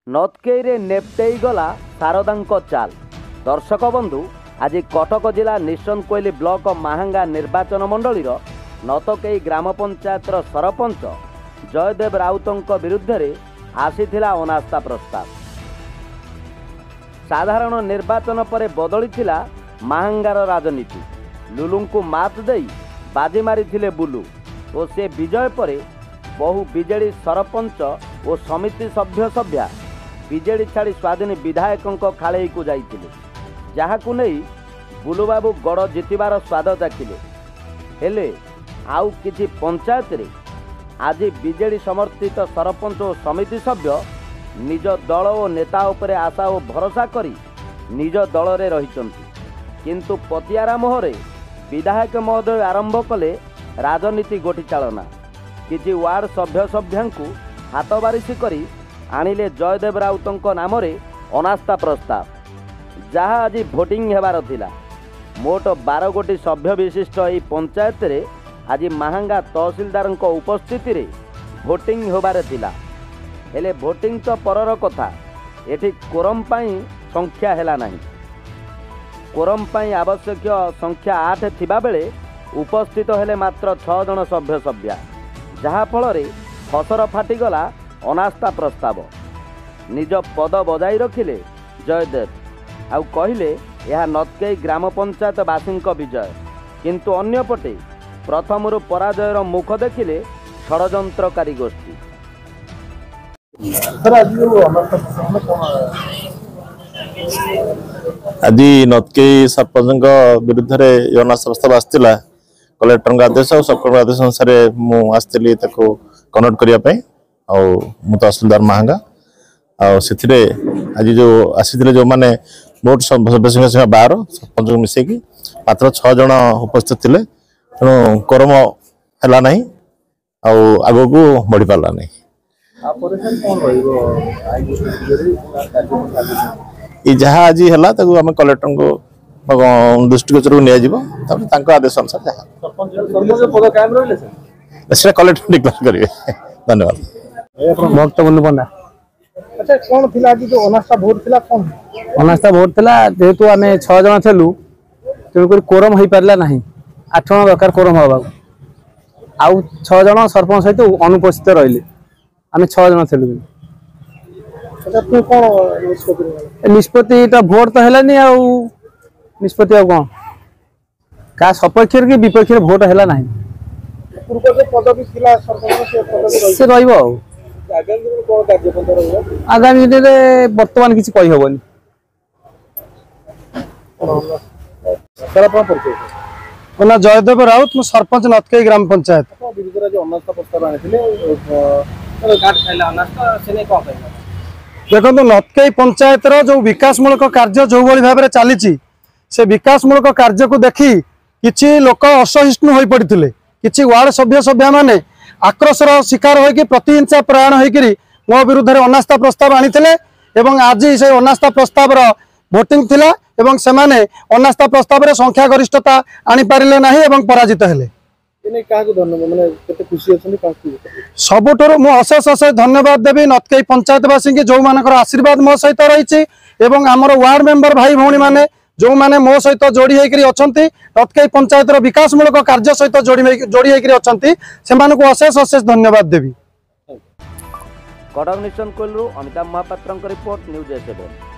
नतकेईरे नेप्टेई गला शारदांक चाल। दर्शक बंधु आज कटक जिला निशनकोइली ब्लॉक माहांगा निर्वाचन मंडलीर नतकेई ग्राम पंचायत सरपंच जयदेव राउतंक विरुद्ध रे आसीथिला अनास्था प्रस्ताव। साधारण निर्वाचन पर बदली माहांगार राजनीति। लुलुंकु मात देई बाजी मारी बुलू और से विजय पर बहु बीजेडी सरपंच और समिति सभ्या बीजेडी छाड़ी स्वाधीन विधायकों खाड़े को जाइतिले, जहाकु नहीं बुलू बाबू गड़ जितबार स्वाद चाखिले। हेले आउ किछि पंचायत रे आज बीजेडी समर्थित सरपंच और समिति सभ्य निज दल और नेता उपरे आशा और भरोसा करी निज दल रे रहिचंती, किंतु पतियारा मोहरे विधायक महोदय आरंभ कले राजनीति गोटी चालना। किछि वार्ड सभ्यांकु हाथ बारिशी करी आनिले जयदेव राउतंक नाम रे अनास्था प्रस्ताव, जहाँ आज भोटिंग हेबार थिला। मोट 12 गोटी सभ्य विशिष्ट यह पंचायत रे आज माहांगा तहसीलदार उपस्थिति रे भोटिंग होबार थिला। हेले भोटिंग तो परर कथा, एठी कोरम पाई संख्या हेला नहीं। कोरम पाई आवश्यक संख्या 8 थिबा बेले उपस्थित हेले मात्र 6 जन सभ्या, जहा फल रे फसर फाटिगला अनास्था प्रस्ताव। निज पद बजाई रखिले जयदेव आउ कहले यह नतकेई ग्राम पंचायत बासी विजय, किंतु अन्यपटे प्रथमरु पराजयर मुख देखिले षड़यंत्रकारी गोष्ठी। आज नतकेई सरपंच विरुद्ध में अनास्था प्रस्ताव आसाला। कलेक्टर आदेश और सब कलेक्टर आदेश अनुसार मुझे कन्वर्ट करने मु तहसीलदार माहांगा आज जो आसी जो मैंने मोट सभ्य संख्या 12 सरपंच को मिसेकी मात्र 6 जन उपस्थित थे। तेणु कोरम है ना आग को बढ़ी पारा नहीं। जहाँ आज है आम कलेक्टर को दृष्टिगोचर को आदेश अनुसार कलेक्टर डिक्लेयर करेंगे। धन्यवाद। भक्त बंधु पंडा। अच्छा कौन थिला आज जो अनास्था भोट थिला? कौन अनास्था भोट थिला? जेहेतु आम 6 जन थेलु तेणुक कोरम हो पारा ना। 8 जन दरकार कोरम हवा आउ 6 जन सरपंच सहित अनुपस्थित रहिले। आम 6 जन थेलु। अच्छा तू कौन निष्पत्ति तो भोट तो हेलानी आउ निष्पत्ति आ कौन का सपक्ष कि विपक्ष भोट हेला ना। पूर्व जो पदवी थिला सरपंच से पदवी से रहिबो आगामी दिन में वर्तमान किसी कही हबनी। ना जयदेव राउत मु सरपंच नतकेई ग्राम पंचायत। देखो नतकेई पंचायत जो विकासमूलक कार्य जो भाव में चली से विकासमूलक कार्य को देखी किछि लोक असहिष्णु हो पड़ते। किछि वार्ड सभ्या माने आक्रोशर शिकार होगी प्रतिहिंसा प्रयाण होकर मो विरुद्ध में अनास्था प्रस्ताव आनी आज से अनास्था प्रस्ताव भोटिंग थिला एवं से माने अनास्था प्रस्ताव रे संख्या गरिष्ठता आनी पारिले नाही एवं पराजित हेले। सबुठुर मु अशेष धन्यवाद देवी नतकेई पंचायतवासी की जो मानकर आशीर्वाद मो सहित रही एवं आमर वार्ड मेंबर भाई भौणी माने जो माने मो सहित जोड़ी होकर अछंती नतकेई पंचायत विकासमूलक कार्य सहित जोड़ी होकर अछंती सेमानकु अशेष धन्यवाद देवी। Cuttack Nischintakoili Amitabh Mahapatra report news 7।